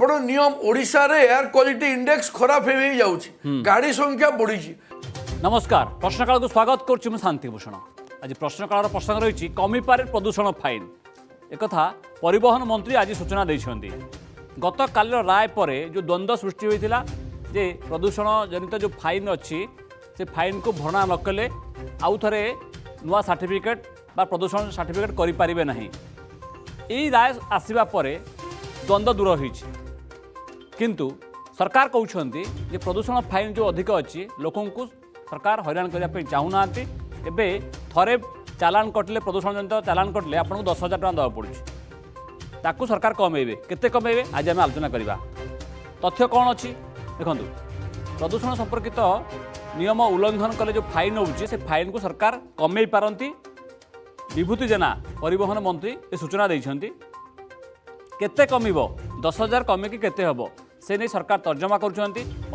आपण नियम ओडिशा रे एयर क्वालिटी इंडेक्स खराब हो जाउछि गाड़ी संख्या बढ़ी। नमस्कार प्रश्नकाल को स्वागत करुच्ची शांतिभूषण। आज प्रश्नकाल प्रसंग रही कमी पारे प्रदूषण फाइन एक परिवहन मंत्री आज सूचना देते। गत काल राय पर जो द्वंद्व सृष्टि होता जे प्रदूषण जनित जो फाइन अच्छी से फाइन को भरणा न कले आउ थे नुआ सर्टिफिकेट बा प्रदूषण सर्टिफिकेट करें ना। यही राय आसवा पर द्वंद्व दूर हो किंतु सरकार कहते जे प्रदूषण फाइन जो अधिक अच्छी लोकों को सरकार हैरान करने चाहूना। एवं थरे चालान कटले प्रदूषण जनित चालान कटले आपको 10,000 टका देवा पड़े ताकू सरकार कमेबे केते कमेबे आज आम आलोचना करवा। तथ्य कौन अच्छी देखो प्रदूषण संपर्कित नियम उल्लंघन कले जो फाइन होउची से फाइन को सरकार कमे पारती। विभूति जेना परिवहन मंत्री ये सूचना देइछंती केते कमिबो 10,000 कमे कि केते हबो से नहीं सरकार तर्जमा करुँच।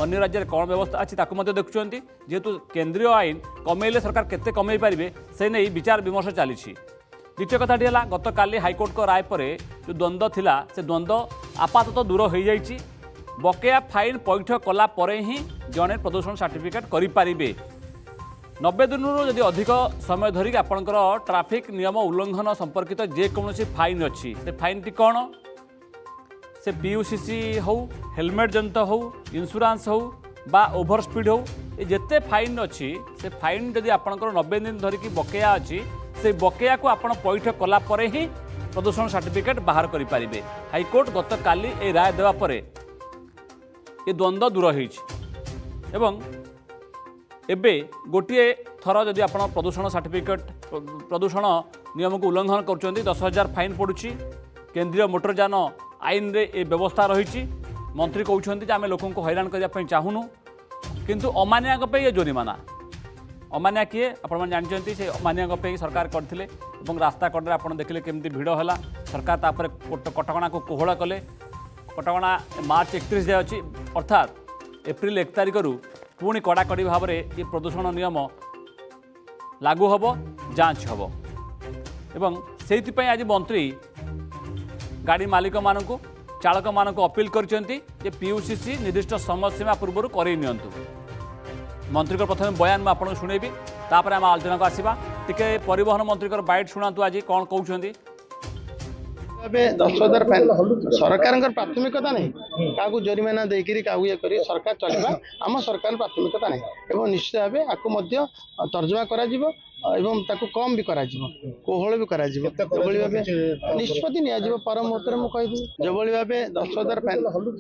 अन्य राज्य में कौन व्यवस्था अच्छी ताकू देखुं जेहेतु केंद्रीय आईन कमेले सरकार केते कमे पारे से नहीं विचार विमर्श चली। द्वितीय कथाटी है गत काली हाइकोर्ट को राय पर जो द्वंद्व थिला से द्वंद्व आपातत दूर हो जाइए। बकेया फाइन पैठ कला परे ही जड़े प्रदूषण सर्टिफिकेट करें। 90 दिन जदि अधिक समय धरिक आपणकर ट्राफिक नियम उल्लंघन संपर्कित जेकोसी फाइन अच्छी से फाइन टी कौन से पीयूसीसी हो हेलमेट जनित हो इंश्योरेंस हो बा ओभर स्पीड हो ये जिते फाइन अच्छी से फाइन जदि आपणकर 90 दिन धरिकी बकेया अच्छी से बकेया को आपण पैठ कला परे ही प्रदूषण सर्टिफिकेट बाहर करें। हाइकोर्ट गत काली ए राय देवा पर ये द्वंद्व दूर हो एबे गोटे थर जदि आप प्रदूषण सर्टिफिकेट प्रदूषण नियम को उल्लंघन कर 10,000 फाइन पड़ुछि। केंद्रीय मोटरयान आईन रे ए व्यवस्था रही। मंत्री कहते आम लोक हैरान करने चाहूनु किंतु अमानिया ये जोरिमाना अमानिया किए आपण जानते से अमानिया सरकार करते रास्ता कड़े आप देखले केमती भिड़ है। सरकार तापर कटकणा को कोहल कले। कटकणा मार्च 31 जाए अच्छी अर्थात एप्रिल 1 तारिख पुणी कड़ाकड़ी भाव में ये प्रदूषण नियम लागू हम जांच हम एवं से आज मंत्री गाड़ी मालिक मानू चालक मानक अपील करछंती जे पीयूसीसी निर्दिष्ट समय सीमा पूर्व करई नियंतु। मंत्री को प्रथम बयान में आपको शुणेबी तापर आम आलोचना को आसवा। टिके परिवहन मंत्री बाइट शुणातु आज कौन कहते 10,000 फाइन सरकार प्राथमिकता नहीं क्या जोरिमाना देकर ये कर सरकार चलवा आम सरकार प्राथमिकता नहीं एवं निश्चित भाव आपको तर्जमा करा कम भी करा कोहल भी करा निष्पत्ति नि पर मुहूर्त में कहीदी जो भाव 10,000 फाइन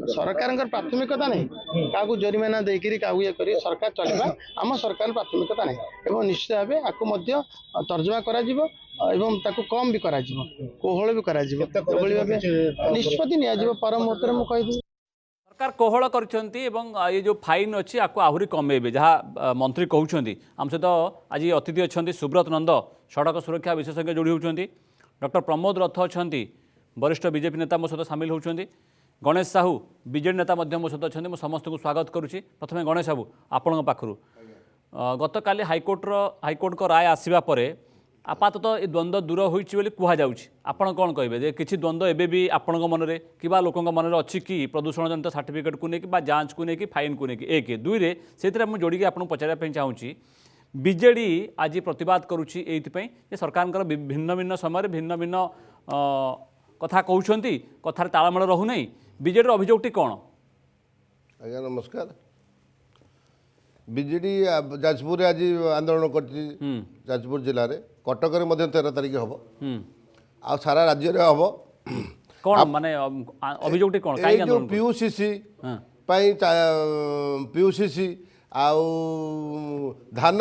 सरकार प्राथमिकता नहीं क्या जोरिमाना देकर ये कर सरकार चलवा आम सरकार प्राथमिकता नहीं एवं निश्चित भाव आपको तर्जमा करा कम भी करा कोहल भी करा निष्पत्ति नि पर मुहूर्त में कहीदी सरकार कोहल करछंती एवं ये जो फाइन अच्छी आपको आहरी कमेबे जहाँ मंत्री कहते। आम सहित आज अतिथि अच्छा सुब्रत नंद सड़क सुरक्षा विशेषज्ञ जोड़ी होती। डॉक्टर प्रमोद रथ अच्छा वरिष्ठ बीजेपी नेता मो सहित सामिल होती। गणेश साहू बीजेडी नेता मो सहित अच्छा मुझे समस्त को स्वागत करुच्ची। प्रथम गणेश साहू आपण पाखु गत काली हाइकोर्ट को राय आसवा पर आपातत ये द्वंद्व दूर होइछि बोली कहुच्छी। आपड़ कौन कहे जे किसी द्वंद्व एबे भी आपण मनरे कि लोकों मनरे अच्छी कि प्रदूषण जनित सर्टिफिकेट को लेकिन जांच को लेकिन फाइन को लेकिन एक दुईरे से जोड़ी आपको पचारे चाहूँगी बीजेडी आज प्रतिवाद करुच्ची ये सरकार भिन्न भिन्न समय भिन्न भिन्न कथा कहते कथार तालमेल रहूना बीजेडी अभियोगटी कौन? आज्ञा नमस्कार। बीजेडी जाजपुर आज आंदोलन कर जाजपुर जिले में कटक 13 तारिख हम आ सारा राज्य में हम कौन माने अभियोगटी कौन जो पीयूसीसी पीयूसीसी आउ धान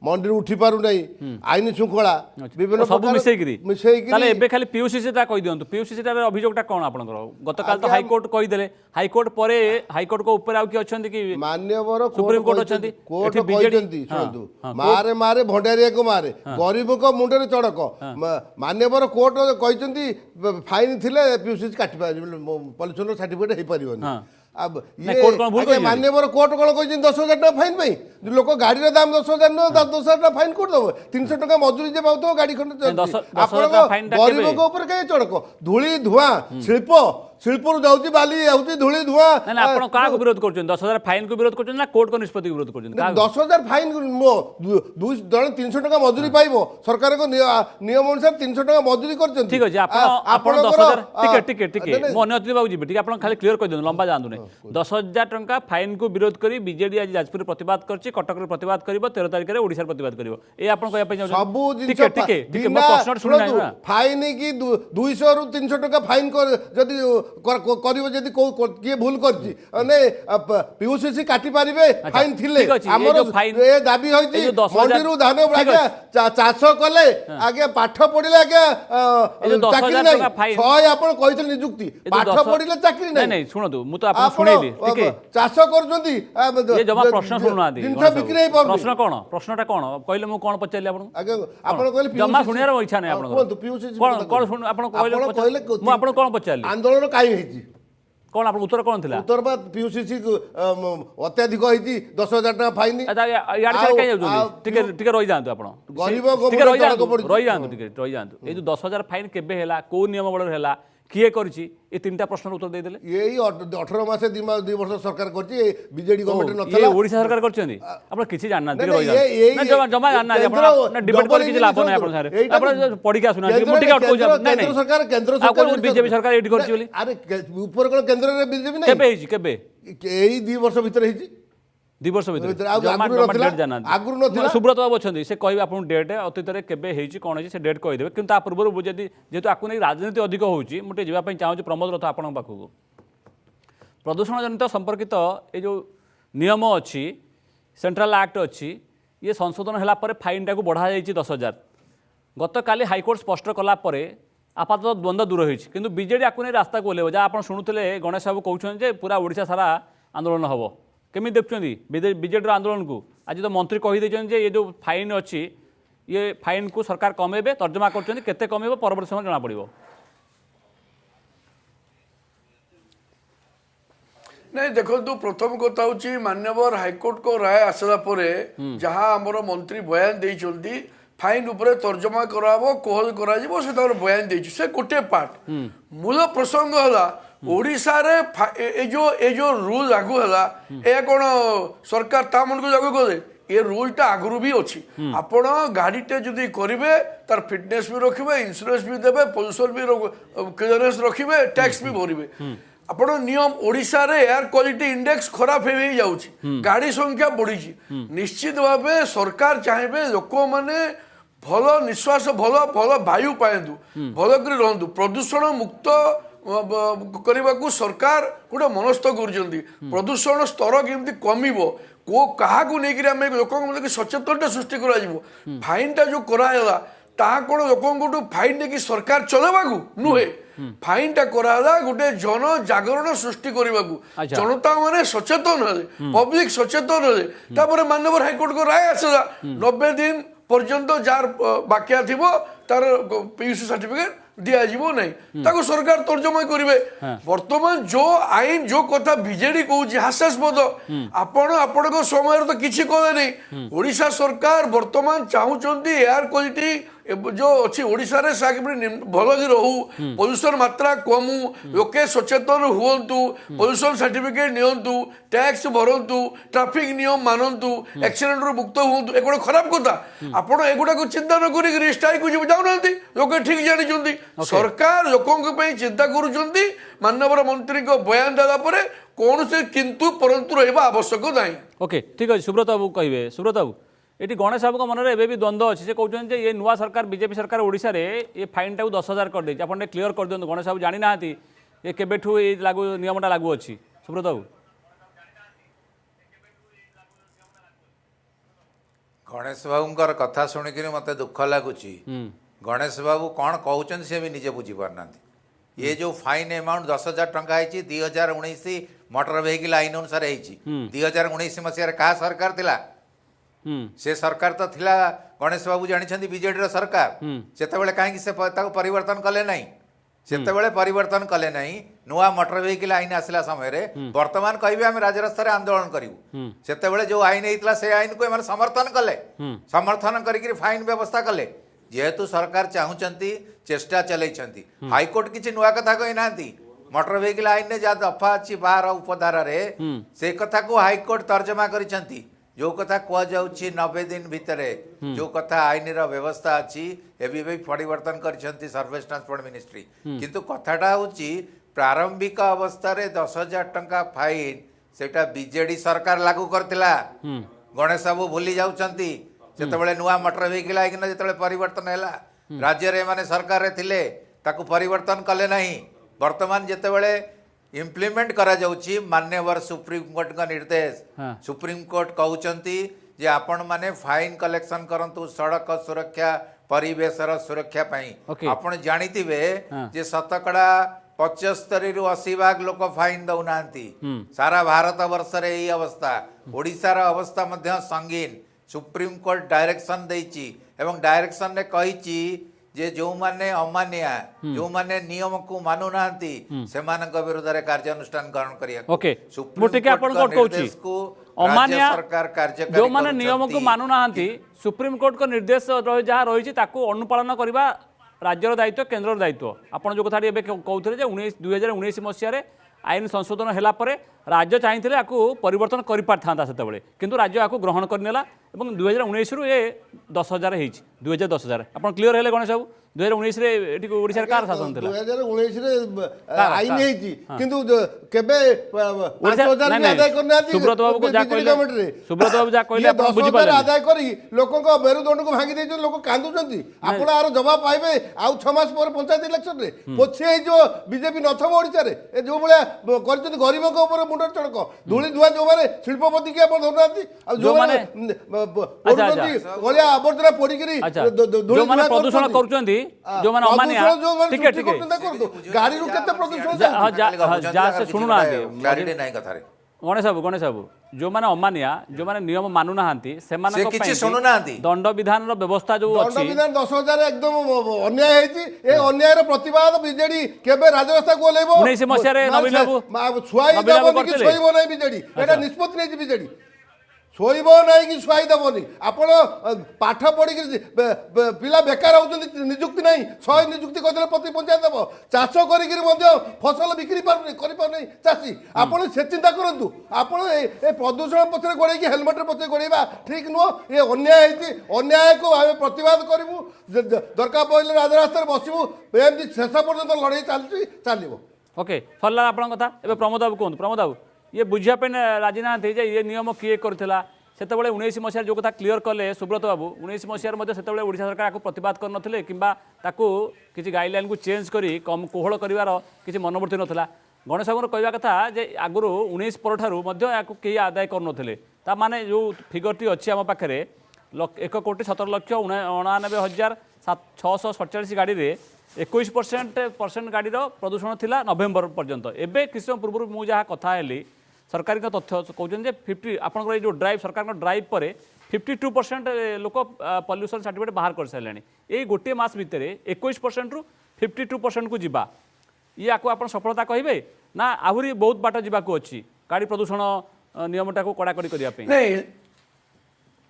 मंडी उठी पारु नहीं आईन श्रृंखला विभिन्न सब मिसेक खाली पीयूसीसी कही दिंतु पीयूसीसी अभियोगटा कौन आपंकर गतकाल तो हाइकोर्ट कहीदे हाइकोर्ट पर हाइकोर्ट को ऊपर कि अच्छा कि मान्यवर सुप्रीम कोर्ट अच्छा कोर्ट कहते शुणु मारे मारे भंडारिया को मारे गरीब को मुंडे चढ़क मान्यवर कोर्ट कहते फाइन थिले पीयूसीसी काटि पॉल्यूशन सर्टिफिकेट हो पारिबनी। अब ये मान्यवर कोर्ट कौन कहते 10,000 टका फाइन पाई लोक गाड़ी दाम 10,000 न 10,000 टका फाइन कोर्ट दब 300 टका मजूरी जे पाऊ गाड़ी खंड आप गरीब ऊपर कहीं चढ़क धूली धुआं शिल्प ଶିଳ୍ପରୁ ଯାଉଛି ବାଲି ଯାଉଛି ଧୂଳି ଧୂଆଁ। ନା ନା ଆପଣ କାହାକୁ ବିରୋଧ କରୁଛନ୍ତି 10,000 ଫାଇନ୍ କୁ ବିରୋଧ କରୁଛନ୍ତି ନା କୋର୍ଟଙ୍କ ନିଷ୍ପତ୍ତି ବିରୋଧ କରୁଛନ୍ତି କାହାକୁ? 10,000 ଫାଇନ୍ ଜଣେ 300 ଟଙ୍କା ମଜୁରୀ ପାଇବ ସରକାରଙ୍କ ନିୟମ ଅନୁସାରେ 300 ଟଙ୍କା ମଜୁରୀ କରିଛନ୍ତି। ঠিক আছে ଆପଣ 10,000 ଟିକେ ମୁଁ ଅନ୍ୟ ଅତିଥି ପାଖକୁ ଯିବି ଟିକେ ଆପଣ ଖାଲି କ୍ଲିୟର କରିଦିଅନ୍ତୁ ଲମ୍ବା ଯାଆନ୍ତୁ ନାହିଁ। 10,000 ଟଙ୍କା ଫାଇନ୍ କୁ ବିରୋଧ କରି ବିଜେଡି ଆଜି ଯାଜପୁରରେ ପ୍ରତିବାଦ କରିଛି କଟକରେ ପ୍ରତିବାଦ କରିବ 13 ତାରିଖରେ ଓଡ଼ିଶାରେ ପ୍ରତିବାଦ କରିବ ଏ ଆପଣ କହିବା ପାଇଁ ଚାହୁଁଛନ୍ତି? ସବୁ ଟିକେ ଟିକେ ଟିକେ ମୋ ପ୍ରଶ୍ନ ଶୁଣି ନାହିଁ ନା ଫାଇନ୍ କି 200 ରୁ 300 ଟଙ୍କା ଫାଇନ୍ ଯଦି କରିବ ଯଦି କିଏ ଭୁଲ କରିଛି ମାନେ ପିୟୁସିସି କାଟି ପାରିବେ ଫାଇନ୍ ଥିଲେ। ଆମର ଏ ଦାବି ହୋଇଛି ମଣ୍ଡିରୁ ଧାନ ଆଜ୍ଞା ଚାଷ କଲେ ଆଜ୍ଞା ପାଠ ପଢିଲେ ଆଜ୍ଞା ଚାକିରି ନାହିଁ। 100 ଆପଣ କହିଥିଲେ ନିଯୁକ୍ତି ପାଠ ପଢିଲେ ଚାକିରି ନାହିଁ। ନାଇଁ ଶୁଣନ୍ତୁ ମୁଁ ତ ଆପଣ ଶୁଣେଇଲି ଟିକେ ଚାଷ କରୁଛନ୍ତି ଏ ଜମା ପ୍ରଶ୍ନ ଶୁଣୁନାହାନ୍ତି ଜିନିଷ ବିକ୍ରି ହେଇପାରୁନି। ପ୍ରଶ୍ନ କଣ ପ୍ରଶ୍ନଟା କଣ କହିଲେ ମୁଁ କଣ ପଚାରିଲି ଆପଣଙ୍କୁ? ଆଜ୍ଞା ଆପଣ କହିଲେ ଜମା ଶୁଣିବାର ଇଚ୍ଛା ନାହିଁ ଆପଣଙ୍କର। କୁହନ୍ତୁ ପିୟୁସିସି କଣ କଣ ଶୁଣ ଆପଣ କହିଲେ ମୁଁ ଆପଣଙ୍କୁ କଣ ପଚାରିଲି? ଆନ୍ଦୋଳନ କାହିଁ ହେଇଛି କଣ ଆପଣ ଉତ୍ତର କଣ ଥିଲା? ଉତ୍ତର ବା ପିୟୁସିସି ଅତ୍ୟଧିକ ହେଇଛି 10,000 ଟଙ୍କା ଫାଇନ୍। ଇଆଡେ ସିଆଡେ କାଇଁ ଯାଉଛନ୍ତି? ଟିକେ ଟିକେ ରହିଯାଆନ୍ତୁ ଆପଣ ଗରିବ ଟିକେ ରହିଯାଆନ୍ତୁ ଟିକେ ରହିଯାଆନ୍ତୁ। ଏଇ ଯୋଉ 10,000 ଫାଇନ୍ କେବେ ହେଲା କୋଉ ନିୟମ ବଳରେ ହେଲା କିଏ କରିଛି ଏ ତିନିଟା ପ୍ରଶ୍ନର ଉତ୍ତର ଦେଇଦେଲେ। ଏଇ 18 ମାସ 2 ବର୍ଷ ସରକାର କରିଛି ବିଜେଡି ଗଭର୍ଣ୍ଣମେଣ୍ଟ ଇଏ ନଥିଲା। ଓଡ଼ିଶା ସରକାର କରିଛନ୍ତି ଆପଣ କିଛି ଜାଣିନାହାନ୍ତି ନାଇଁ, ଜମା ଜାଣିନାହାନ୍ତି ଆପଣ ଡିବେଟ୍ କରି କିଛି ଲାଭ ନାହିଁ ଆପଣଙ୍କ ସାଙ୍ଗରେ ଆପଣ ପଢିକି ଆସୁନାହାନ୍ତି ମୁଁ ଟିକେ ଅଟକଉଛି ନାଇଁ କେନ୍ଦ୍ର ସରକାର ବିଜେପି ସରକାର ଏଇଠି କରିଛି ବୋଲି ଆରେ ଉପରେ କଣ କେନ୍ଦ୍ରରେ ବିଜେପି ନାହିଁ? କେବେ ହେଇଛି କେବେ? ଏଇ 2 ବର୍ଷ ଭିତରେ ହେଇଛି 2 ବର୍ଷ ଭିତରେ ଆଗରୁ ନଥିଲା। ସୁବ୍ରତ ବାବୁ ଅଛନ୍ତି ସେ କହିବେ ଆପଣଙ୍କୁ ଡେଟ୍ ଅତୀତରେ କେବେ ହେଇଛି କ'ଣ ହେଇଛି ସେ ଡେଟ୍ କହିଦେବେ କିନ୍ତୁ ତା ପୂର୍ବରୁ ଯଦି ଯେହେତୁ ଆକୁ ନେଇ ରାଜନୀତି ଅଧିକ ହେଉଛି ମୁଁ ଟିକେ ଯିବା ପାଇଁ ଚାହୁଁଛି ପ୍ରମୋଦ ରଥ ଆପଣଙ୍କ ପାଖକୁ। ପ୍ରଦୂଷଣ ଜନିତ ସମ୍ପର୍କିତ ଏ ଯେଉଁ ନିୟମ ଅଛି ସେଣ୍ଟ୍ରାଲ ଆକ୍ଟ ଅଛି ଇଏ ସଂଶୋଧନ ହେଲା ପରେ ଫାଇନ୍ଟାକୁ ବଢ଼ାଯାଇଛି 10,000। ଗତକାଲି ହାଇକୋର୍ଟ ସ୍ପଷ୍ଟ କଲା ପରେ ଆପାତତଃ ଦ୍ୱନ୍ଦ୍ୱ ଦୂର ହୋଇଛି କିନ୍ତୁ ବିଜେଡି ଆକୁ ନେଇ ରାସ୍ତାକୁ ଓହ୍ଲାଇବ ଯାହା ଆପଣ ଶୁଣୁଥିଲେ ଗଣେଶ ବାବୁ କହୁଛନ୍ତି ଯେ ପୁରା ଓଡ଼ିଶା ସାରା ଆନ୍ଦୋଳନ ହେବ। କେମିତି ଦେଖୁଛନ୍ତି ବିଜେଡିର ଆନ୍ଦୋଳନକୁ? ଆଜି ତ ମନ୍ତ୍ରୀ କହିଦେଇଛନ୍ତି ଯେ ଏ ଯେଉଁ ଫାଇନ୍ ଅଛି ଇଏ ଫାଇନ୍କୁ ସରକାର କମେଇବେ ତର୍ଜମା କରୁଛନ୍ତି କେତେ କମେଇବ ପରବର୍ତ୍ତୀ ସମୟରେ ଜଣାପଡ଼ିବ। ନାଇଁ ଦେଖନ୍ତୁ ପ୍ରଥମ କଥା ହଉଛି ମାନ୍ୟବର ହାଇକୋର୍ଟଙ୍କ ରାୟ ଆସିଲା ପରେ ଯାହା ଆମର ମନ୍ତ୍ରୀ ବୟାନ ଦେଇଛନ୍ତି ଫାଇନ୍ ଉପରେ ତର୍ଜମା କରାହବ କୋହଲ କରାଯିବ ସେ ତାଙ୍କର ବୟାନ ଦେଇଛି ସେ ଗୋଟିଏ ପାର୍ଟ। ମୂଳ ପ୍ରସଙ୍ଗ ହେଲା ଓଡ଼ିଶାରେ ଏ ଯୋଉ ରୁଲ ଲାଗୁ ହେଲା ଏ କ'ଣ ସରକାର ତା ମନକୁ ଲାଗୁ କଲେ? ଏ ରୁଲଟା ଆଗରୁ ବି ଅଛି। ଆପଣ ଗାଡ଼ିଟେ ଯଦି କରିବେ ତାର ଫିଟନେସ୍ ବି ରଖିବେ ଇନ୍ସୁରାନ୍ସ ବି ଦେବେ ପଲ୍ୟୁସନ ବି କ୍ଲିୟରେନ୍ସ ରଖିବେ ଟ୍ୟାକ୍ସ ବି ଭରିବେ। ଆପଣ ନିୟମ ଓଡ଼ିଶାରେ ଏୟାର କ୍ୱାଲିଟି ଇଣ୍ଡେକ୍ସ ଖରାପ ହେଇଯାଉଛି ଗାଡ଼ି ସଂଖ୍ୟା ବଢ଼ିଛି ନିଶ୍ଚିତ ଭାବେ ସରକାର ଚାହିଁବେ ଲୋକମାନେ ଭଲ ନିଶ୍ୱାସ ଭଲ ଭଲ ବାୟୁ ପାଆନ୍ତୁ ଭଲ କରି ରୁହନ୍ତୁ ପ୍ରଦୂଷଣ ମୁକ୍ତ କରିବାକୁ ସରକାର ଗୋଟେ ମନସ୍ଥ କରୁଛନ୍ତି। ପ୍ରଦୂଷଣ ସ୍ତର କେମିତି କମିବ କାହାକୁ ନେଇକରି ଆମେ ଲୋକଙ୍କ ମଧ୍ୟରେ ସଚେତନତା ସୃଷ୍ଟି କରାଯିବ। ଫାଇନ୍ଟା ଯୋଉ କରାହେଲା ତାହା କ'ଣ ଲୋକଙ୍କଠୁ ଫାଇନ୍ ନେଇକି ସରକାର ଚଲେଇବାକୁ ନୁହେଁ। ଫାଇନ୍ଟା କରାହେଲା ଗୋଟେ ଜନ ଜାଗରଣ ସୃଷ୍ଟି କରିବାକୁ ଜନତା ମାନେ ସଚେତନ ହେଲେ ପବ୍ଲିକ ସଚେତନ ହେଲେ ତାପରେ ମାନ୍ୟବର ହାଇକୋର୍ଟଙ୍କ ରାୟ ଆସିଲା 90 ଦିନ ପର୍ଯ୍ୟନ୍ତ ଯାହାର ବାକିଆ ଥିବ ତାର ପିୟୁସି ସାର୍ଟିଫିକେଟ ଦିଆଯିବ ନାହିଁ ତାକୁ ସରକାର ତର୍ଜମା କରିବେ। ବର୍ତ୍ତମାନ ଯୋଉ ଆଇନ ଯୋଉ କଥା ବିଜେଡି କହୁଛି ହାସ୍ୟାସ୍ପଦ ଆପଣ ଆପଣଙ୍କ ସମୟରେ ତ କିଛି କଲେ ନାହିଁ। ଓଡ଼ିଶା ସରକାର ବର୍ତ୍ତମାନ ଚାହୁଁଛନ୍ତି ଏୟାର କ୍ୱାଲିଟି ଯୋଉ ଅଛି ଓଡ଼ିଶାରେ ସେ ଭଲକି ରହୁ ପଲ୍ୟୁସନ ମାତ୍ରା କମୁ ଲୋକେ ସଚେତନ ହୁଅନ୍ତୁ ପଲ୍ୟୁସନ ସାର୍ଟିଫିକେଟ ନିଅନ୍ତୁ ଟ୍ୟାକ୍ସ ଭରନ୍ତୁ ଟ୍ରାଫିକ ନିୟମ ମାନନ୍ତୁ ଆକ୍ସିଡେଣ୍ଟରୁ ମୁକ୍ତ ହୁଅନ୍ତୁ ଏ କ'ଣ ଖରାପ କଥା? ଆପଣ ଏଗୁଡ଼ାକୁ ଚିନ୍ତା ନ କରିକି ଷ୍ଟ୍ରାଇକକୁ ଯିବେ ଯାଉନାହାନ୍ତି ଲୋକେ ଠିକ ଜାଣିଛନ୍ତି ସରକାର ଲୋକଙ୍କ ପାଇଁ ଚିନ୍ତା କରୁଛନ୍ତି। ମାନ୍ୟବର ମନ୍ତ୍ରୀଙ୍କ ବୟାନ ଦେଲା ପରେ କୌଣସି କିନ୍ତୁ ପରନ୍ତୁ ରହିବା ଆବଶ୍ୟକ ନାହିଁ। ଓକେ ଠିକ ଅଛି ସୁବ୍ରତ ବାବୁ କହିବେ। ସୁବ୍ରତ ବାବୁ ଏଠି ଗଣେଶ ବାବୁଙ୍କ ମନରେ ଏବେ ବି ଦ୍ୱନ୍ଦ୍ୱ ଅଛି ସେ କହୁଛନ୍ତି ଯେ ଏ ନୂଆ ସରକାର ବିଜେପି ସରକାର ଓଡ଼ିଶାରେ ଏ ଫାଇନ୍ଟାକୁ 10,000 କରିଦେଇଛି ଆପଣ ଟିକେ କ୍ଲିୟର କରିଦିଅନ୍ତୁ ଗଣେଶ ବାବୁ ଜାଣିନାହାନ୍ତି ଏ କେବେଠୁ ଏଇ ନିୟମଟା ଲାଗୁ ଅଛି? ସୁବ୍ରତ ବାବୁ ଗଣେଶ ବାବୁଙ୍କର କଥା ଶୁଣିକିରି ମୋତେ ଦୁଃଖ ଲାଗୁଛି। ଗଣେଶ ବାବୁ କ'ଣ କହୁଛନ୍ତି ସେ ବି ନିଜେ ବୁଝିପାରୁନାହାନ୍ତି। ଏ ଯେଉଁ ଫାଇନ୍ ଆମାଉଣ୍ଟ 10,000 ଟଙ୍କା ହେଇଛି 2019 ମୋଟର ଭେହିକିଲ୍ ଆଇନ ଅନୁସାରେ ହେଇଛି। 2019 ମସିହାରେ କାହା ସରକାର ଥିଲା? ସେ ସରକାର ତ ଥିଲା ଗଣେଶ ବାବୁ ଜାଣିଛନ୍ତି ବିଜେଡିର ସରକାର। ସେତେବେଳେ କାହିଁକି ସେ ତାକୁ ପରିବର୍ତ୍ତନ କଲେ ନାହିଁ? ସେତେବେଳେ ପରିବର୍ତ୍ତନ କଲେ ନାହିଁ ନୂଆ ମୋଟର ଭେହିକିଲ୍ ଆଇନ ଆସିଲା ସମୟରେ ବର୍ତ୍ତମାନ କହିବେ ଆମେ ରାଜରାସ୍ତାରେ ଆନ୍ଦୋଳନ କରିବୁ। ସେତେବେଳେ ଯେଉଁ ଆଇନ ହେଇଥିଲା ସେ ଆଇନକୁ ଏମାନେ ସମର୍ଥନ କଲେ ସମର୍ଥନ କରିକି ଫାଇନ୍ ବ୍ୟବସ୍ଥା କଲେ। ଯେହେତୁ ସରକାର ଚାହୁଁଛନ୍ତି ଚେଷ୍ଟା ଚଲେଇଛନ୍ତି ହାଇକୋର୍ଟ କିଛି ନୂଆ କଥା କହିନାହାନ୍ତି मोटर व्हीकल आईन ने जहाँ दफा अच्छी बाहर उपधार से कथा को हाईकोर्ट तर्जमा करिसेंती जो कथा कह जाउछि 90 दिन भितर जो कथा आईन व्यवस्था अच्छी एबी भी परिवर्तन करिसेंती सर्विस ट्रांसपोर्ट मिनिस्ट्री किंतु कथाटा होछि प्रारंभिक अवस्था रे 10,000 टंका फाइन सेटा बीजेडी सरकार लागू करथिला गणेश बाबू भूली जाउछंती सेतबेले नुआ मोटर व्हीकल आइकिना जेतबेले परिवर्तन हैला राज्य रे माने सरकार रे थिले ताकू परिवर्तन कले नहीं वर्तमान जेतबेले इम्प्लीमेंट करा जाउछि मान्यवर सुप्रीम कोर्ट का निर्देश सुप्रीम कोर्ट कहउछंती जे आपण माने फाइन कलेक्शन करंतु सड़क सुरक्षा परिवेशर सुरक्षा पई Okay. आपण जानिथिबे जे शतकड़ा 75 रु 80 भाग लोक फाइन दउनांती सारा भारत वर्ष रे एही अवस्था ओडिसा रा अवस्था मध्य संगीन सुप्रीम कोर्ट डायरेक्शन देइछि एवं डायरेक्शन ने कहिछि जे जो माने अमानिया जो माने नियम को मानु नांती सेमानक विरुद्ध रे कार्यानुष्ठान ग्रहण करिया ओके मुटिके आपण कोर्ट कहउछि अमानिया सरकार कार्यकारी जो माने नियम को मानु नांती सुप्रीम कोर्ट को निर्देश जहाँ रही ताकू अनुपालन करने राज्यर दायित्व केन्द्र दायित्व आपड़ जो कथा कहते जे 2019 मसीह आईन संशोधन है राज्य चाहिए आपको परिवर्तन कर पारिथा से किंतु राज्य आपको ग्रहण करनेला और 2019 रु ये 10,000 हो 2010,000 आप क्लीयर है गणेश बाबू 2019 ओडिशा कार शासन थिला 2019 रे आईन हेची किंतु केबे 5000 आदाय करनाती सुब्रत बाबू को जा कहले सुब्रत बाबू जा कहले आप बुझि 10,000 आदाय करी लोकक मेरुदंड को भांगी देछ लोक कांदुचंती आपण आरो जवाब पाइबे आउ 6 मास पर पंचायत इलेक्शन रे पोछे जो बीजेपी नथब ओडिसा रे ए जो बळे करचंती गरीब को ऊपर मुंड चड़क धूली धुआ जो माने शिल्पपति के आपण धरनाती आ जो माने गलिया आवर्जना पड़ी करी जो माने प्रदूषण करूचंती जो माने अमानिया ठीक है गाड़ी रु केते प्रदूषण जा से सुनु ना क्लैरिटी नहीं कथा रे गणेश बाबू जो माने अमानिया जो माने नियम मानु नाहंती से किछि सुनु नाहंती दंड विधान रो व्यवस्था जो दंड अछि विधान 10,000 एकदम अन्याय हेची ए अन्याय रो प्रतिवाद बीजेडी केबे राजरास्ता को लेबो 19 मसिया रे नवीन बाबू छुआई देबो कि छुइबो नै बीजेडी एटा निष्पत्ति नै बीजेडी शोब ना कि शुआई देवनी आपण पाठ पढ़ी पिला बेकार होती निजुक्ति नहीं 100 निजुक्ति करदे प्रति पंचायत देव चाष कर फसल बिक्री कर चाषी आपण से चिंता करूँ आपण ए प्रदूषण पछरे गोड़े हेलमेट पछरे गोड़ेबा ठीक नुह ये अन्याय अन्याय को आम प्रतिवाद करूँ दरकार पड़े राजरास्तार बसबू एमती शेष पर्यटन लड़ाई चलो ओके सरला आपन कथा एबे प्रमोद बाबू कहतु प्रमोद बाबू ये बुझा राजी ना जे ये नियम किए करथिला सेतबेले 19 मसीह जो कथा क्लियर कले सुब्रत बाबू 19 मसीह सेतबेले ओडिशा सरकार आपको प्रतिवाद करनथिले किंबा ताकू किछि गाइडलाइन को चेंज करी कम कोहल करिवार किछि मनोवृत्ति नथिला गणेश बाबूर कहवा कथा जे आगुरु 19 परठारु मध्य याकू केही आदाय करनथिले ता माने जो फिगरटी अछि आम पाखरे 1,97,99,647 गाड़ी रे 21% गाड़ी प्रदूषण थिला नवेम्बर पर्यंत एबे किछ समय पूर्व मु जहाँ कथा हेली सरकारी तथ्य कहते 50 आपंकर जो ड्राइव सरकार ड्राइव पर 52% लोक पल्यूशन सर्टिफिकेट बाहर कर सारे यही गोटे मास भितर 21% रु 52% को जीवा ये आपको आप सफलता कहे ना आहरी बहुत बाट जावाक अच्छी गाड़ी प्रदूषण नियमटा को कड़ाकड़ी करने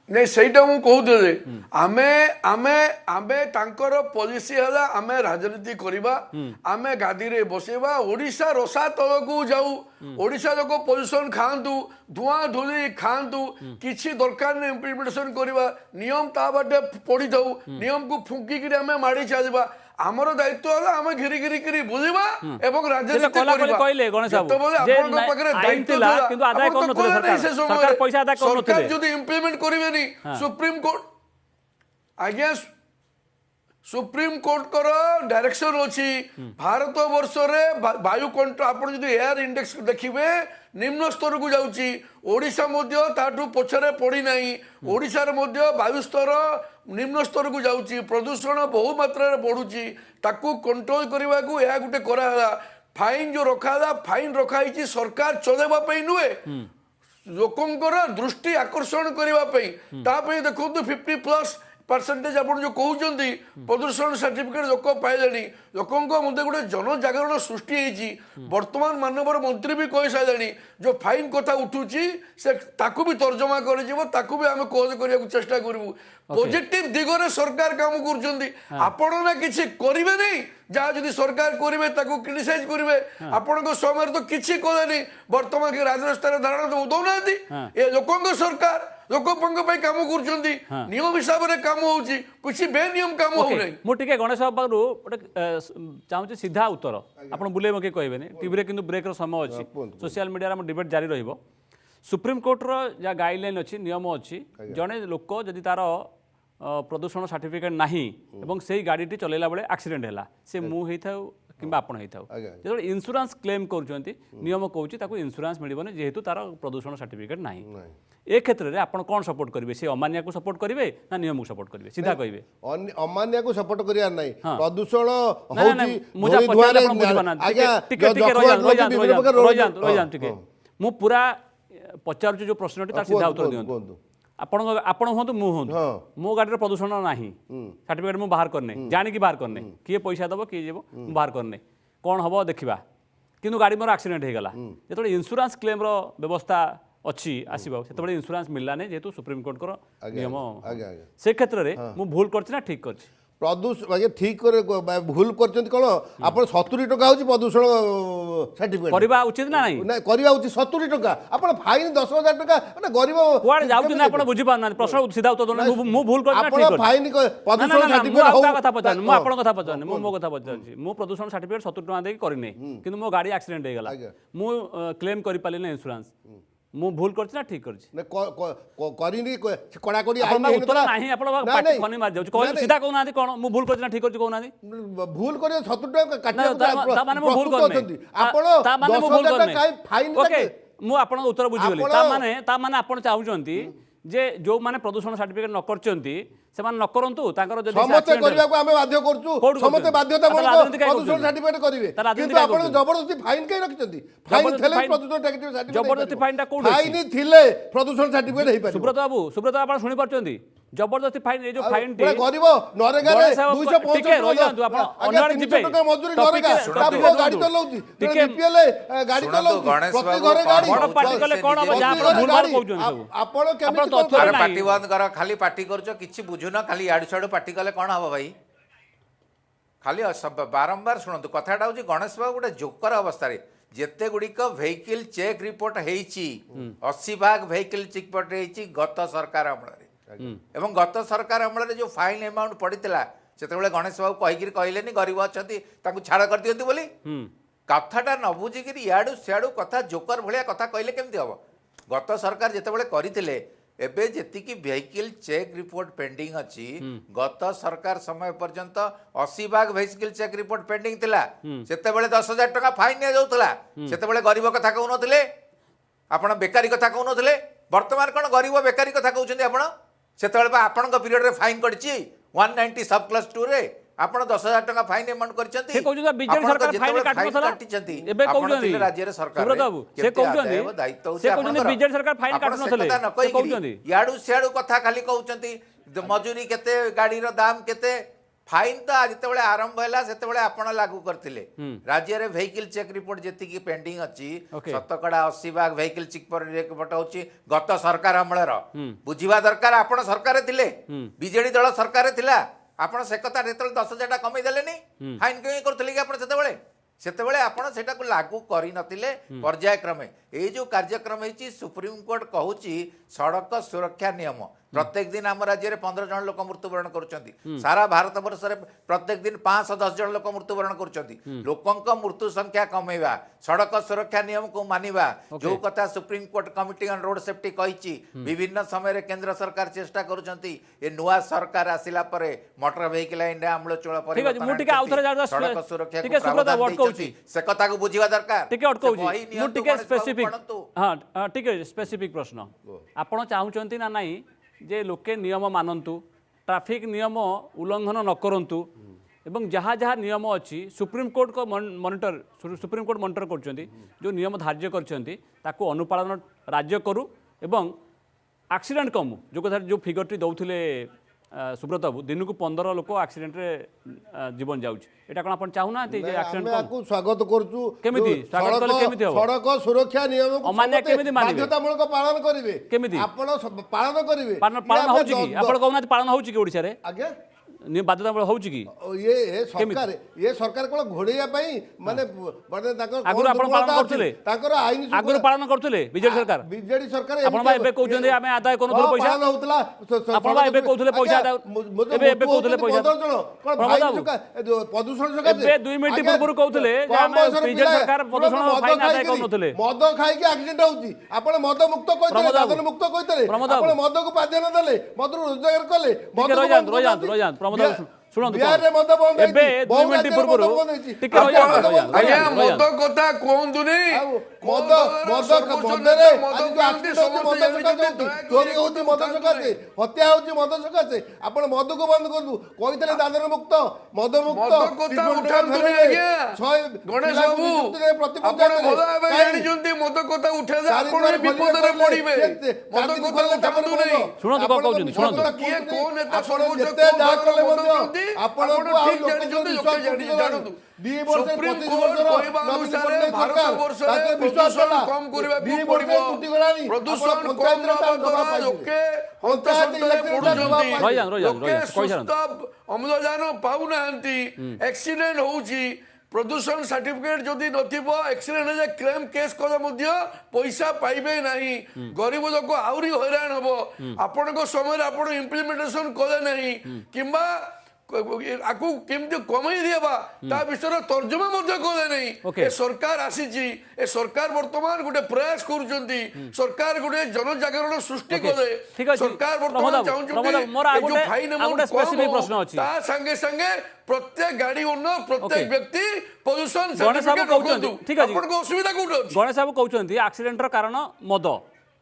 नहीं सहीटा मु कहूले आमे आमे आमे तांकर पॉलिसी हला आमे राजनीति करिबा आमे गादी रे बसेबा ओडिसा रसा तल को जाऊ ओडिसा लोक पोल्यूशन खांतु धुआं धूली खांतु किछि दरकार ने इम्प्लीमेंटेशन करिबा नियम ता बाटे पड़ी जाऊ नियम को फुंकी कि आमे माड़ी चलबा आमर दायित्व है आम घिरी घिरी घिरी बुझा एवं राजनीति सरकार जो इम्प्लीमेंट करेनि सुप्रीम कोर्ट आज्ञा सुप्रीम कोर्ट कर डायरेक्शन अच्छी भारत वर्ष रे वायु कंट्रोल आप एयर इंडेक्स देखिए निम्न स्तर को जाऊँगी ओडिशा ताठू पछरे पड़ी नहीं ओडिशार वायु स्तर निम्न स्तर को जाऊँगी प्रदूषण बहु मात्रा बढ़ुची ताकू कंट्रोल करने को यह गोटे करा फाइन जो रखा फाइन रखाई सरकार चलेवाई नुहे लोकंर दृष्टि आकर्षण करने देखो 50+ परसेंटेज आप जो कहते प्रदूषण सर्टिफिकेट लोक पाइले लोकों मध्य गोटे जनजागरण सृष्टि होती बर्तमान मानवर मंत्री भी कही सारे जो फाइन कथा उठुची से ताकू भी तर्जमा कर आम कोज करने चेष्टा करूँ पॉजिटिव दिगरे सरकार काम कर किसी करेंगे नहीं जहाँ जदि सरकार करेंगे क्रिटिसाइज करेंगे आपण समय तो किसी कले बर्तमान राजरास्तार धारणा दौना ये लोकों सरकार लोकों काम कर नियम हिसाब से काम होची किसी बेनियम काम हो नहीं मुझे गणेश बाबू गोटे चाहूँ सीधा उत्तर आप बुले मके कहबेनि टीवी किंतु ब्रेक समय अच्छी सोशल मीडिया डिबेट जारी रहिबो सुप्रीम कोर्टर जहाँ गाइडलाइन अच्छी नियम अच्छी जड़े लोक जदि तार प्रदूषण सर्टिफिकेट नाही एवं से गाड़ी चलैला बेले एक्सीडेंट है से मु होता कि आपण जो इंश्योरेंस क्लेम कर नियम कहूँ इंश्योरेंस मिलबनी जेहेतु तार प्रदूषण सर्टिफिकेट नाही ए क्षेत्र में आप कौन सपोर्ट करेंगे से अमानिया को सपोर्ट करेंगे ना नियम को सपोर्ट करेंगे सीधा कहे अमानिया को सपोर्ट करिया नहीं प्रदूषण मु पूरा पचार जो प्रश्न सीधा उत्तर दिखाँ आपण हूँ मु हूँ मो गाड़ी प्रदूषण ना सर्टिफिकेट मुझे बाहर करने जाणी बाहर करने किए पैसा दब किए जीव बाहर करने कौन हम देखा किंतु गाड़ी मोर एक्सीडेंट हो गला जो इंश्योरेंस क्लेम व्यवस्था अच्छी आसो से इंश्योरेंस मिललानी जेहेतु सुप्रीम कोर्ट नियम से क्षेत्र में मु भूल कर ठीक कर प्रदूषण ठीक भूल कर आप 70 टका हूँ प्रदूषण सर्टिफिकेट करवा उचित ना नहीं करवा उचित 70 टका आप फाइन 10,000 टका गरीब कुआड़े जाउछन आपण बुझी पाना प्रश्न सीधा उत्तर दो मु भूल कर ठीक कर फाइन प्रदूषण सर्टिफिकेट हो कथा पचार मु आपण कथा पचार मु मो कथा पचार मु प्रदूषण सर्टिफिकेट 70 टका दे करने किंतु मो गाड़ी एक्सीडेंट हो गला मु क्लेम करि पाले ना इंश्योरेंस मु भूल करछि ना ठीक करछि करिनी कड़ा कड़ी आइन उत्तर नाही आपण पाटी खनी मार जाउ कहू सीधा कहू नाथि कोन मु भूल करछि ना ठीक करछि कहू नाथि भूल करे 70 टका काटि ता माने मु भूल करने आपण ता माने मु भूल 10,000 करने टका फाइन ओके मु आपण उत्तर बुझी गेली ता माने आपण चाहुचंती जे जो माने प्रदूषण सर्टिफिकेट न करचंती से माने न करंतु तांकर जदी समस्त करिया को हमें बाध्य करछु समस्त बाध्यता मूलक प्रदूषण सर्टिफिकेट करिवे किंतु आपण जबरदस्ती फाइन कई रखचंती फाइन थले प्रदूषण सर्टिफिकेट जबरदस्ती फाइनटा कोड फाइन थिले प्रदूषण सर्टिफिकेट हेइ पारे सुब्रत बाबू सुनी पारचंती जबरदस्ती फाइन ये जो फाइन टी गरीब नरेगा रे 250 टिके रहि जांतु आपण अन्नार जिबे मजदूरी नरेगा तापो गाड़ी चलाउती टिके बीपीएल गाड़ी चलाउती प्रति घरे गाड़ी बड़ पार्टी कले कोन हो जा आपण भूल भाल कहउछन सब आपण केमिति अरे पार्टी बंद कर खाली पार्टी करछो किछि बुझुना खाली याडू छाडू पार्टी कले कोन हबो भाई खाली बारंबार शुणु कथाटा हूँ गणेश बाबू गोटे जोकर अवस्था जिते गुड़िक वेहिकल चेक रिपोर्ट होती 80% वेहिकल चेक रिपोर्ट होती गत सरकार अमल एवं गत सरकार अमल जो फाइन अमाउंट पड़ता से गणेश बाबू कहीकि कहले गरीब अच्छा छाड़ कर दिखती बोली कथाटा न बुझिक इाड़ू सियाड़ू कथा जोकर भाया कथा कहले केमती हम गत सरकार जिते करते एबे जेतिकी वेहिकल चेक रिपोर्ट पेंडिंग अच्छी गत सरकार समय पर्यंत 80% वेहिकल चेक रिपोर्ट पेंडिंग थिला सेते बेले 10,000 टका फाइन ने जाउतला सेते बेले गरीब कथा कहू नथिले आपण बेकारी कथा कहू नथिले वर्तमान कोन गरीब बेकारी कथा कहउछन्ती आपण सेते बेले आपण को पीरियड रे फाइन करछि 190 सब क्लास 2 रे आपण 10,000 टका फाइन अमाउंट करछन्ती से कहउछ बीजेपी सरकार फाइन काटनथला एबे कहउछन्ती राज्य रे सरकार सुब्रत बाबू से कहउछन्ती बीजेपी सरकार फाइन काटनथले से कहउछन्ती याडू सियाडू कथा खाली कहउछन्ती मजूरी केते गाड़ी रो दाम केते फाइन तो जिते आरंभ है से आपण लागू करते राज्य रे वेहिकल चेक रिपोर्ट जी पेंडिंग अच्छी शतकड़ा 80% वेहिकल चेक रिपोर्ट होची गत सरकार अमलर बुझिबा दरकार आपण सरकार थिले बीजेडी दल सरकार थिला आपण से कथा 10,000 कमे देलेनी फाइन क्यों करथले कि आपण सेतेबेले आपण सेटा को लागू करि नथिले पर्यायक्रमे ए जो कार्यक्रम है सुप्रीम कोर्ट कहूची सड़क सुरक्षा नियम प्रत्येक दिन आम राज्य में 15 जन लोक मृत्युवरण कर सारा भारत वर्ष में प्रत्येक दिन 510 जन लोक मृत्युवरण कर मृत्यु संख्या कमेवा सड़क सुरक्षा नियम को मानिबा जो कथा supreme court committee on road safety कही विभिन्न समय केंद्र सरकार चेष्टा करुछंती ए नुआ सरकार आसिला परे मोटर व्हीकल इन आमूलचूल परिवर्तन सड़क सुरक्षा को प्रावधान देछि से कथा को बुझिबा दरकार टिके अटकौची मु टिके स्पेसिफिक हां टिके स्पेसिफिक प्रश्न आपण चाहुचंती ना नाही जे लोके नियम मानतु ट्रैफिक नियम उल्लंघन न करंतु एवं जहाँ जहाँ नियम अच्छी सुप्रीम कोर्ट को सुप्रीम कोर्ट मॉनिटर कर जो नियम धार्य कर अनुपालन राज्य करू एवं एक्सीडेंट कमु जो कथा जो फिगरटी दौले सुब्रत बाबू दिन को 15 लोक एक्सीडेंट रे जीवन जाउछ एटा कोन आपण चाहू ना जे एक्सीडेंट ଆମେ ଆକୁ ସ୍ୱାଗତ କରୁଛୁ କେମିତି? ଯୋଉ ସ୍ୱାଗତ କଲେ କେମିତି ହବ? ସଡ଼କ ସୁରକ୍ଷା ନିୟମକୁ ଅମାନ୍ୟ ସମସ୍ତେ କେମିତି ମାନିବେ? ବାଧ୍ୟତାମୂଳକ ପାଳନ କରିବେ କେମିତି? ଆପଣ ପାଳନ କରିବେ पालन होउची की आपण कहूना पालन होउची की ओडिसा रे ଆଜ୍ଞା बाध्यतामूलक होउची की ये सरकार कोन घोड़ेया ପାଇଁ ମାନେ ତାଙ୍କର ଆଗରୁ ଆପଣ ପାଳନ କରୁଥିଲେ? ତାଙ୍କର ଆଇନ आगुर पालन करथुले बिजेडी सरकार ବିଜେଡି ସରକାର आपण बा एबे कहउछन आमे आदाय कोन पैसा ପାଳନ ହଉଥିଲା ଆପଣ ବା ଏବେ କହୁଥିଲେ ପଇସା ଏବେ କହୁଥିଲେ ପଇସା ପ୍ରଦୂଷଣ ଏବେ 2 ମିନିଟ ପୂର୍ବରୁ କହୁଥିଲେ ଯେ ଆମେ ବିଜେଡି ସରକାର ପ୍ରଦୂଷଣ ଫାଇନ ଆଦାୟ କରୁନଥିଲେ ମଦ ଖାଇକି ଆକ୍ସିଡେଣ୍ଟ ହଉଛି ଆପଣ ମଦ ମୁକ୍ତ କହିଥିଲେ ଦାଦନ ମୁକ୍ତ କହିଥିଲେ ଆପଣ ମଦକୁ ପ୍ରାଧାନ୍ୟ ଦେଲେ ମଦରୁ ରୋଜଗାର କଲେ ରହି ଶୁଣନ୍ତୁ ବିହାରରେ ମଦ ବନ୍ଦ ଏବେ 2 ମିନିଟ ପୂର୍ବରୁ ଟିକେ ଆଜ୍ଞା ମଦ କଥା କୁହନ୍ତୁନି ମଦ ମଦରେ ଚୋରି ହଉଛି ମଦ ସକାଶେ ହତ୍ୟା ହଉଛି ମଦ ସକାଶେ ଆପଣ ମଦକୁ ବନ୍ଦ କରନ୍ତୁ କହିଥିଲେ ଦାଦନ ମୁକ୍ତ ମଦ ମୁକ୍ତ ମଦ କଥା ଉଠାନ୍ତୁନି ଆଜ୍ଞା ଗଣେଶ ବାବୁ ଆପଣ ଭଲ ଭାବେ ଜାଣିଛନ୍ତି ମଦ କଥା ଉଠେଇଲେ ଆପଣ ବିପଦରେ ପଡ଼ିବେ ମଦ କଥା ଉଠାନ୍ତୁନି ଶୁଣନ୍ତୁ କଣ କହୁଛନ୍ତି ଶୁଣନ୍ତୁ କିଏ କୋଉ ନେତା ସର୍ବୋଚ୍ଚ ଯେତେ ଯାହା କଲେ ମଦ ମଧ୍ୟ ପିଅନ୍ତି ଆପଣ ଠିକ ଜାଣିଛନ୍ତି ଲୋକେ ଜାଣନ୍ତୁ ସୁପ୍ରିମକୋର୍ଟ କହିବା ଅନୁସାରେ ଭାରତ ବର୍ଷରେ ପ୍ରଦୂଷଣ କମ କରିବାକୁ ପଡିବ ପ୍ରଦୂଷଣ କମ ନହେବା ଦ୍ୱାରା ଲୋକେ ହନ୍ତସନ୍ତରେ ପଡୁଛନ୍ତି ଲୋକେ ସୁସ୍ଥ ଅମ୍ଳଜାନ ପାଉନାହାନ୍ତି ଆକ୍ସିଡେଣ୍ଟ ହଉଛି ପ୍ରଦୂଷଣ ସାର୍ଟିଫିକେଟ ଯଦି ନଥିବ ଆକ୍ସିଡେଣ୍ଟ ଯେ କ୍ଲେମ କେସ୍ କଲେ ମଧ୍ୟ ପଇସା ପାଇବେ ନାହିଁ ଗରିବ ଲୋକ ଆହୁରି ହଇରାଣ ହବ ଆପଣଙ୍କ ସମୟରେ ଆପଣ ଇମ୍ପ୍ଲିମେଣ୍ଟେସନ କଲେ ନାହିଁ କିମ୍ବା ଆକୁ କେମିତି କମେଇ ଦେବା ତା ବିଷୟରେ ତର୍ଜମା ମଧ୍ୟ କଲେ ନାହିଁ ଏ ସରକାର ଆସିଛି ଏ ସରକାର ବର୍ତ୍ତମାନ ଗୋଟେ ପ୍ରୟାସ କରୁଛନ୍ତି ସରକାର ଗୋଟେ ଜନଜାଗରଣ ସୃଷ୍ଟି କଲେ ସରକାର ବର୍ତ୍ତମାନ ଚାହୁଁଛନ୍ତି ଫାଇନ ତା ସାଙ୍ଗେ ସାଙ୍ଗେ ପ୍ରତ୍ୟେକ ଗାଡି ଓନର ପ୍ରତ୍ୟେକ ବ୍ୟକ୍ତି ପଲ୍ୟୁସନ ସାର୍ଟିଫିକେଟ ରଖନ୍ତୁ ଆପଣଙ୍କ ଅସୁବିଧା କୋଉଠି ଅଛି? ଗଣେଶ ବାବୁ କହୁଛନ୍ତି ଆକ୍ସିଡେଣ୍ଟର କାରଣ ମଦ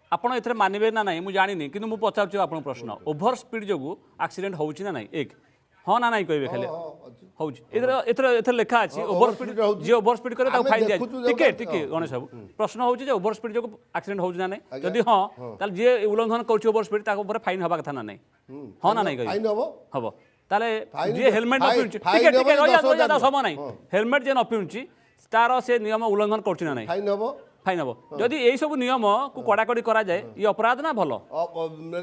ଆପଣ ଏଥିରେ ମାନିବେ ନା ନାହିଁ ମୁଁ ଜାଣିନି କିନ୍ତୁ ମୁଁ ପଚାରୁଛି ଆପଣଙ୍କ ପ୍ରଶ୍ନ ଓଭର ସ୍ପିଡ୍ ଯୋଗୁଁ ଆକ୍ସିଡେଣ୍ଟ ହେଉଛି ନା ନାହିଁ ଏକ हाँ ना नहीं कहबे खाली होउची एथरे लेखा अछि ओवर स्पीड जे ओवर स्पीड करे ता फाइन दिया टिके गणेश बाबू प्रश्न होउची जे ओवर स्पीड जो एक्सीडेंट होउची ना नहीं जदी हां ताल जे उल्लंघन करछि ओवर स्पीड ता ऊपर फाइन हबा कथा ना नहीं हां ना नहीं कहबे फाइन हबो ताले जे हेलमेट न पिउची टिके रोजा समय नहीं हेलमेट जे न पिउची तार से नियम उल्लंघन करछि ना नहीं फाइन हबो फाइन हम जदि यही सब नियम को कड़ाकड़ी करा जाए ये अपराध ना भल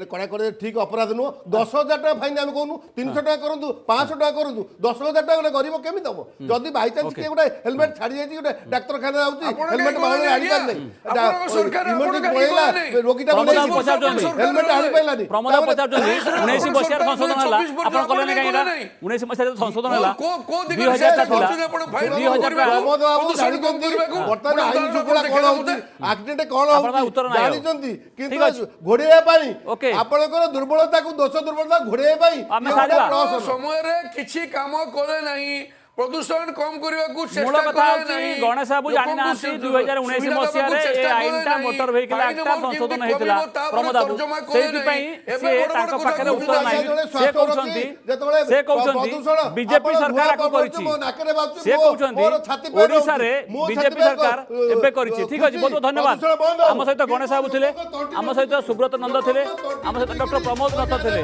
कड़ाकड़ी ठीक अपराध नुह 10,000 टाका फाइन आम कहूँ 300 टाका करूँ 500 टाका करूँ 10,000 टाका गोटे गरीब केमी दब जदि बाई चान्स किए गोटे हेलमेट छाड़ी जाइए गोटे डाक्तरखाना जाऊँगी हेलमेट बाहर आनी पारे रोगीटा हेलमेट आनी पारानी प्रमोद पचार 19 मसीह संशोधन है आप कले कहीं 19 मसीह संशोधन है 2000 बर्तमान आईन शृंखला एक्सीडेंट कौन होउची जानिचंती किंतु घोड़ेया पाई आपनकर दुर्बलता को दोष दुर्बलता घोड़ेया पाई समय रे किछि काम करे नहीं प्रदूषण कम करने को मूल चेष्टा कथा करे नहीं गणेश बाबू जानि ना 2019 मसीह रे ए आईनटा मोटर व्हीकल एक्ट संशोधन हेतिला प्रमोद बाबू सेति पई से ताको पाखरे उत्तर नाही से कहउछंती बीजेपी सरकार को करिछि से कहउछंती ओडिसा रे बीजेपी सरकार एबे करिछि ठीक अछि बहुत बहुत धन्यवाद हम सहित गणेश बाबू थिले हम सहित सुब्रत नंद थिले हम सहित डॉक्टर प्रमोद दत्त थिले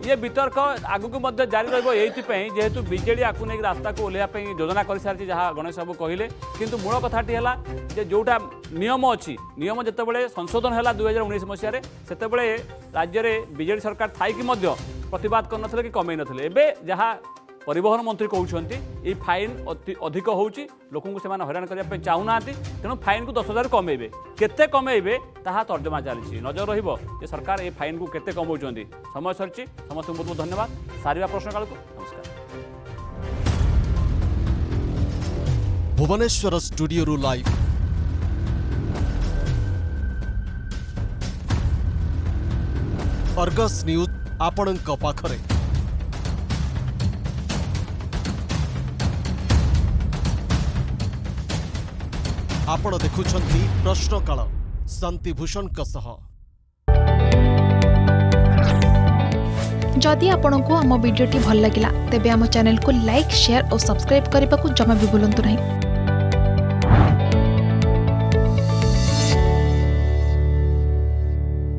ये वितर्क आगु को मध्य जारी रहबो एथि पई जेहेतु बीजेडी आकु नै रास्ता को योजना कर सारी जहाँ गणेश बाबू कहले किंतु मूल कथाटी है जोटा नियम अच्छी नियम जिते संशोधन है 2019 मसीह से राज्य में बीजेडी सरकार थी प्रतिवाद कर कमे नथिले एबे जहाँ परिवहन मंत्री कहते ये फाइन अधिक होउची लोक हैरान करने चाहूना तेणु फाइन को 10,000 कमेबे केते कमेबे ताहा तर्जमा चली नजर रहिबो जे सरकार ये फाइन को केते कमाउछंती समय सरची समस्त बहुत बहुत धन्यवाद सारिया प्रश्नकाल को नमस्कार Bhubaneswar studio live Argus news आपणक पाखरे आपण देखुछंती प्रश्नकाल शांतिभूषण सह जदि आपंक आम भिडी भल लगा तेब आम चैनल को लाइक शेयर और सब्सक्राइब करने को जमा भी भूलु नहीं।